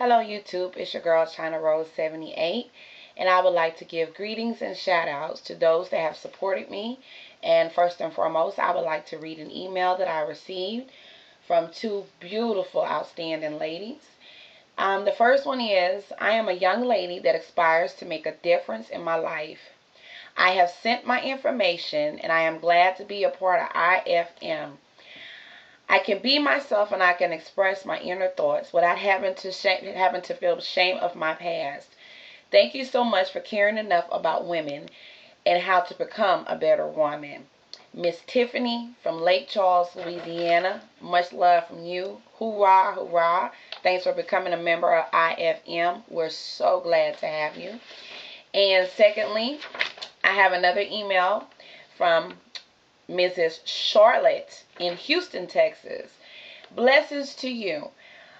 Hello YouTube, it's your girl Chynarose78, and I would like to give greetings and shout outs to those that have supported me. And first and foremost, I would like to read an email that I received from two beautiful, outstanding ladies. The first one is, I am a young lady that aspires to make a difference in my life. I have sent my information and I am glad to be a part of IFM. I can be myself and I can express my inner thoughts without having to feel shame of my past. Thank you so much for caring enough about women and how to become a better woman. Miss Tiffany from Lake Charles, Louisiana. Much love from you. Hoorah, hoorah. Thanks for becoming a member of IFM. We're so glad to have you. And secondly, I have another email from Mrs. Charlotte in Houston, Texas. Blessings to you.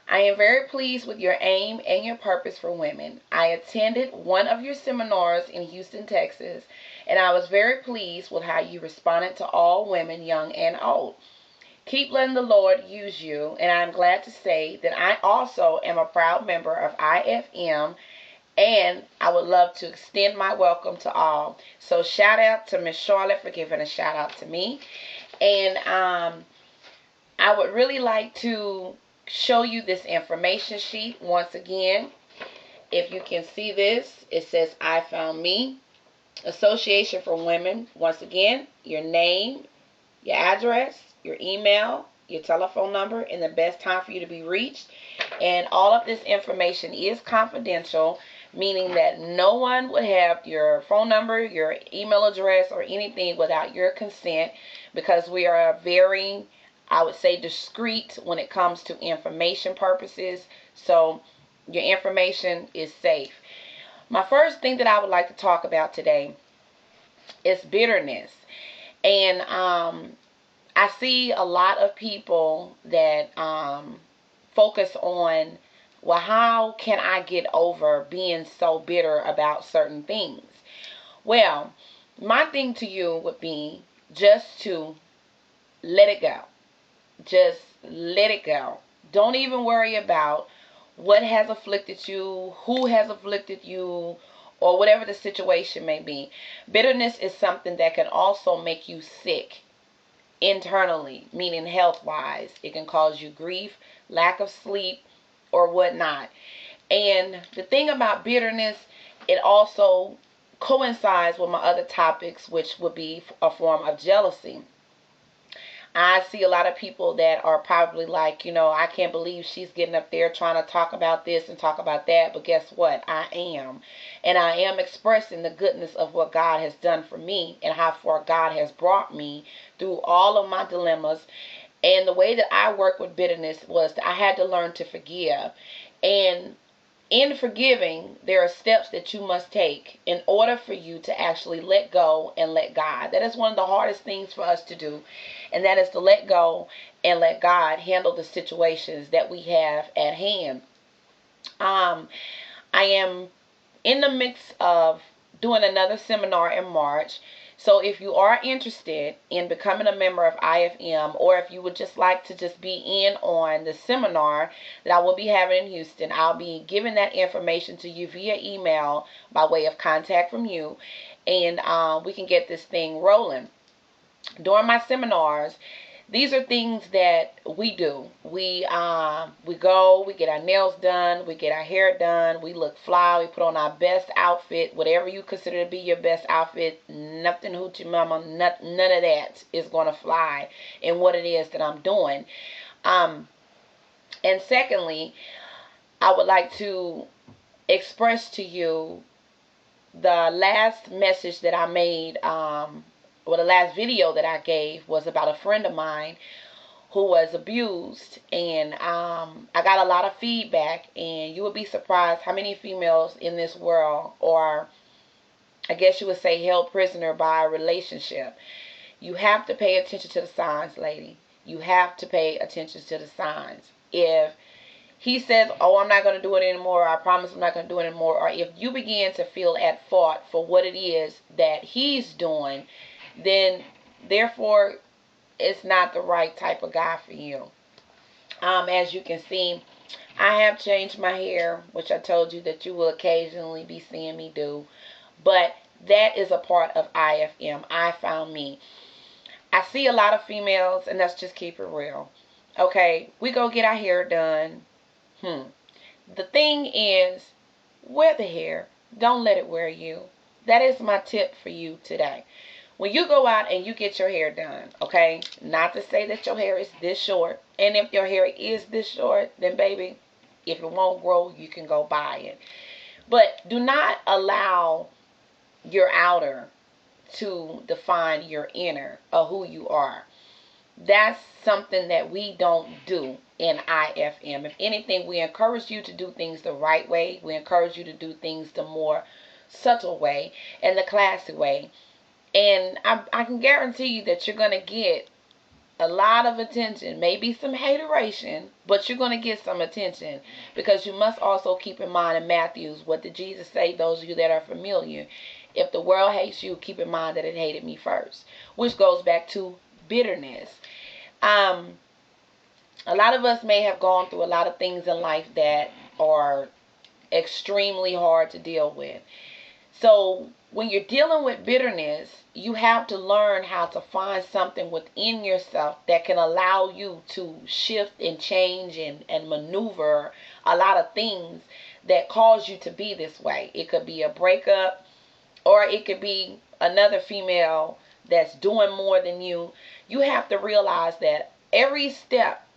I am very pleased with your aim and your purpose for women. I attended one of your seminars in Houston, Texas, and I was very pleased with how you responded to all women, young and old. Keep letting the Lord use you, and I'm glad to say that I also am a proud member of IFM, and I would love to extend my welcome to all. So shout out to Miss Charlotte for giving a shout out to me. And I would really like to show you this information sheet once again. If you can see this, it says I Found Me. Association for Women. Once again, your name, your address, your email, your telephone number, and the best time for you to be reached. And all of this information is confidential, meaning that no one would have your phone number, your email address, or anything without your consent, because we are very, I would say, discreet when it comes to information purposes. So your information is safe. My first thing that I would like to talk about today is bitterness. And I see a lot of people that focus on, well, how can I get over being so bitter about certain things? Well, my thing to you would be just to let it go. Just let it go. Don't even worry about what has afflicted you, who has afflicted you, or whatever the situation may be. Bitterness is something that can also make you sick internally, meaning health-wise. It can cause you grief, lack of sleep, or whatnot. And the thing about bitterness, it also coincides with my other topics, which would be a form of jealousy. I see a lot of people that are probably like, I can't believe she's getting up there trying to talk about this and talk about that. But guess what? I am. And I am expressing the goodness of what God has done for me and how far God has brought me through all of my dilemmas. And the way that I work with bitterness was that I had to learn to forgive. And in forgiving, there are steps that you must take in order for you to actually let go and let God. That is one of the hardest things for us to do, and that is to let go and let God handle the situations that we have at hand. I am in the midst of doing another seminar in March. So if you are interested in becoming a member of IFM, or if you would just like to just be in on the seminar that I will be having in Houston, I'll be giving that information to you via email by way of contact from you, and we can get this thing rolling. During my seminars, these are things that we do. We go, we get our nails done, we get our hair done, we look fly, we put on our best outfit, whatever you consider to be your best outfit. Nothing hoochie mama, none of that is going to fly in what it is that I'm doing. And secondly, I would like to express to you the last message that I made, the last video that I gave was about a friend of mine who was abused, and I got a lot of feedback, and you would be surprised how many females in this world are, I guess you would say, held prisoner by a relationship. You have to pay attention to the signs, lady. You have to pay attention to the signs. If he says, oh, I'm not going to do it anymore, I promise I'm not going to do it anymore, or if you begin to feel at fault for what it is that he's doing, then therefore it's not the right type of guy for you. As you can see, I have changed my hair, which I told you that you will occasionally be seeing me do. But that is a part of IFM. I found me. I see a lot of females, and let's just keep it real. Okay, we go get our hair done. The thing is, wear the hair. Don't let it wear you. That is my tip for you today. When you go out and you get your hair done, okay, not to say that your hair is this short. And if your hair is this short, then baby, if it won't grow, you can go buy it. But do not allow your outer to define your inner or who you are. That's something that we don't do in IFM. If anything, we encourage you to do things the right way. We encourage you to do things the more subtle way and the classy way. And I can guarantee you that you're going to get a lot of attention, maybe some hateration, but you're going to get some attention, because you must also keep in mind in Matthew's, what did Jesus say? Those of you that are familiar, if the world hates you, keep in mind that it hated me first, which goes back to bitterness. A lot of us may have gone through a lot of things in life that are extremely hard to deal with. So when you're dealing with bitterness, you have to learn how to find something within yourself that can allow you to shift and change and maneuver a lot of things that cause you to be this way. It could be a breakup, or it could be another female that's doing more than you. You have to realize that every step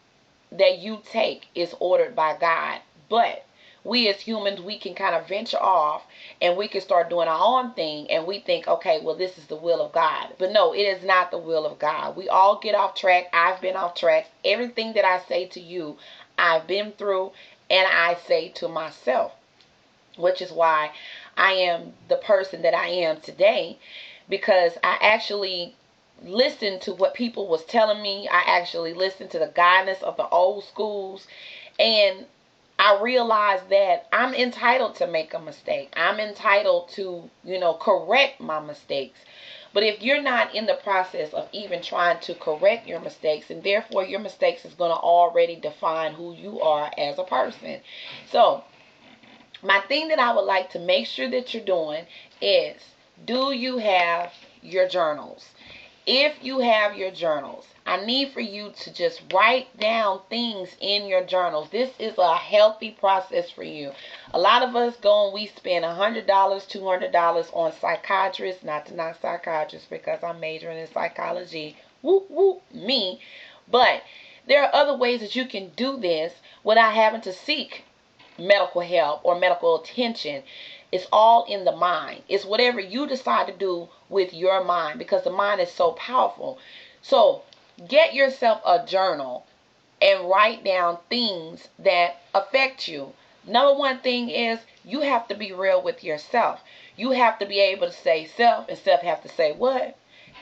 that you take is ordered by God. But we as humans, we can kind of venture off and we can start doing our own thing, and we think, okay, well, this is the will of God. But no, it is not the will of God. We all get off track. I've been off track. Everything that I say to you, I've been through, and I say to myself, which is why I am the person that I am today, because I actually listened to what people was telling me. I actually listened to the guidance of the old schools, and I realized that I'm entitled to make a mistake. I'm entitled to, correct my mistakes. But if you're not in the process of even trying to correct your mistakes, and therefore your mistakes is going to already define who you are as a person. So my thing that I would like to make sure that you're doing is, do you have your journals? If you have your journals, I need for you to just write down things in your journals. This is a healthy process for you. A lot of us go and we spend $100, $200 on psychiatrists. Not to knock psychiatrists, because I'm majoring in psychology. Whoop, whoop, me. But there are other ways that you can do this without having to seek medical help or medical attention. It's all in the mind. It's whatever you decide to do with your mind, because the mind is so powerful. So get yourself a journal and write down things that affect you. Number one thing is, you have to be real with yourself. You have to be able to say self, and self have to say what?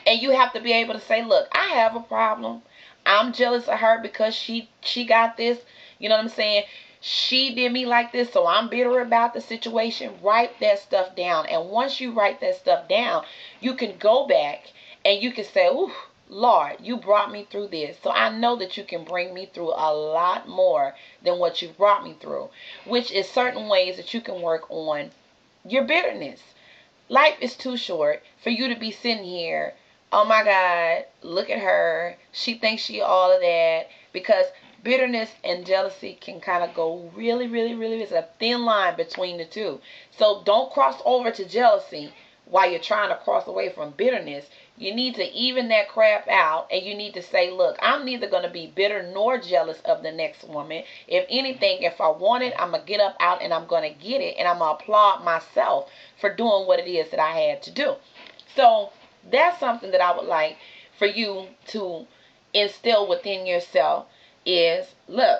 And you have to be able to say, look, I have a problem. I'm jealous of her because she got this. You know what I'm saying? She did me like this, so I'm bitter about the situation. Write that stuff down. And once you write that stuff down, you can go back and you can say, ooh, Lord, you brought me through this. So I know that you can bring me through a lot more than what you brought me through, which is certain ways that you can work on your bitterness. Life is too short for you to be sitting here, oh my God, look at her. She thinks she all of that. Because bitterness and jealousy can kind of go really, really, really, it's a thin line between the two. So don't cross over to jealousy while you're trying to cross away from bitterness. You need to even that crap out, and you need to say, look, I'm neither going to be bitter nor jealous of the next woman. If anything, if I want it, I'm going to get up out and I'm going to get it, and I'm going to applaud myself for doing what it is that I had to do. So that's something that I would like for you to instill within yourself is, look,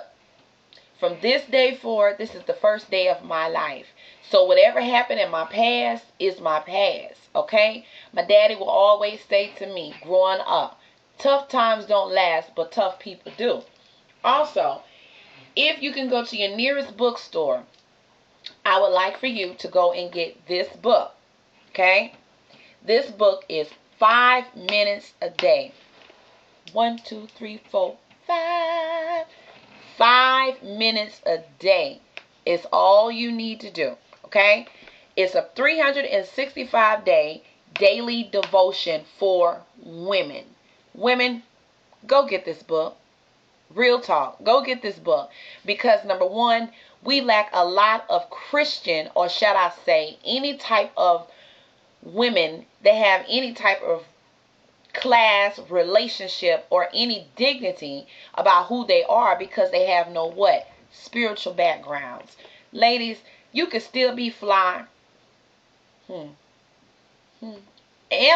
from this day forward, this is the first day of my life. So whatever happened in my past is my past, okay? My daddy will always say to me growing up, tough times don't last, but tough people do. Also, if you can go to your nearest bookstore, I would like for you to go and get this book, okay? This book is 5 minutes a day. 1, 2, 3, 4, 5. 5 minutes a day is all you need to do. Okay? It's a 365-day daily devotion for women. Women, go get this book. Real talk. Go get this book. Because number one, we lack a lot of Christian, or shall I say, any type of women that have any type of class, relationship, or any dignity about who they are, because they have no what? Spiritual backgrounds. Ladies, you can still be fly and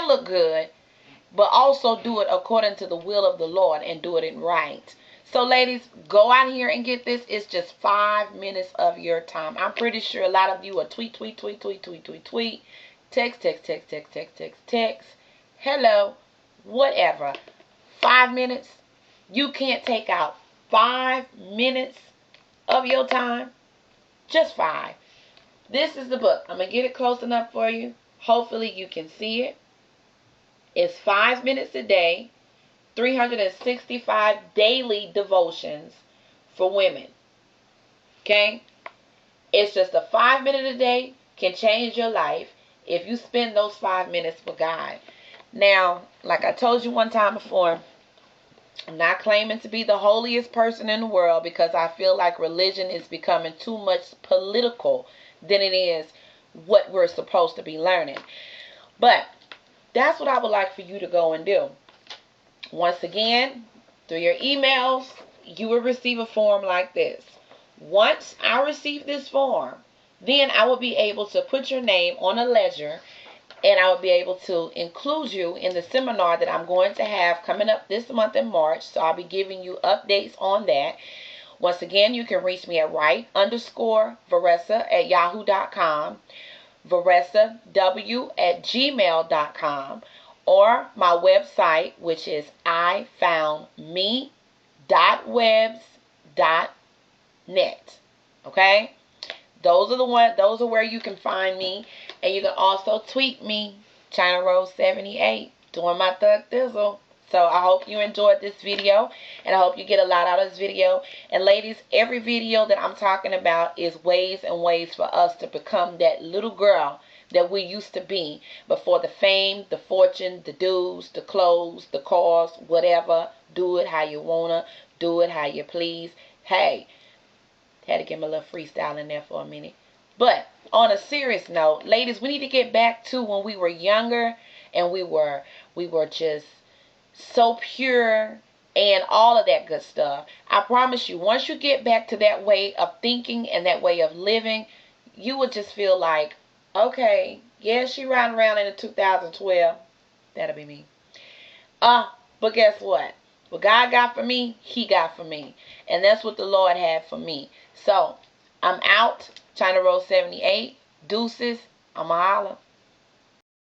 look good, but also do it according to the will of the Lord and do it in right. So ladies, go out here and get this. It's just 5 minutes of your time. I'm pretty sure a lot of you are tweet, text, hello, whatever. 5 minutes. You can't take out 5 minutes of your time. Just 5. This is the book. I'm going to get it close enough for you. Hopefully you can see it. It's 5 minutes a day, 365 daily devotions for women. Okay? It's just a 5 minute a day can change your life if you spend those 5 minutes with God. Now, like I told you one time before, I'm not claiming to be the holiest person in the world, because I feel like religion is becoming too much political than it is what we're supposed to be learning. But that's what I would like for you to go and do. Once again, through your emails, you will receive a form like this. Once I receive this form, then I will be able to put your name on a ledger, and I will be able to include you in the seminar that I'm going to have coming up this month in March. So I'll be giving you updates on that. Once again, you can reach me at right_Varessa@yahoo.com, VaressaW@gmail.com, or my website, which is ifoundme.webs.net. Okay? Those are where you can find me. And you can also tweet me, Chynarose78, doing my thug thizzle. So I hope you enjoyed this video, and I hope you get a lot out of this video. And ladies, every video that I'm talking about is ways and ways for us to become that little girl that we used to be before the fame, the fortune, the dues, the clothes, the cars, whatever. Do it how you wanna, do it how you please. Hey, had to get my little freestyle in there for a minute. But on a serious note, ladies, we need to get back to when we were younger and we were just so pure and all of that good stuff. I promise you, once you get back to that way of thinking and that way of living, you would just feel like, okay, yeah, she riding around in the 2012. That'll be me. But guess what? What God got for me, He got for me. And that's what the Lord had for me. So, I'm out. Chynarose78. Deuces. I'm a holla.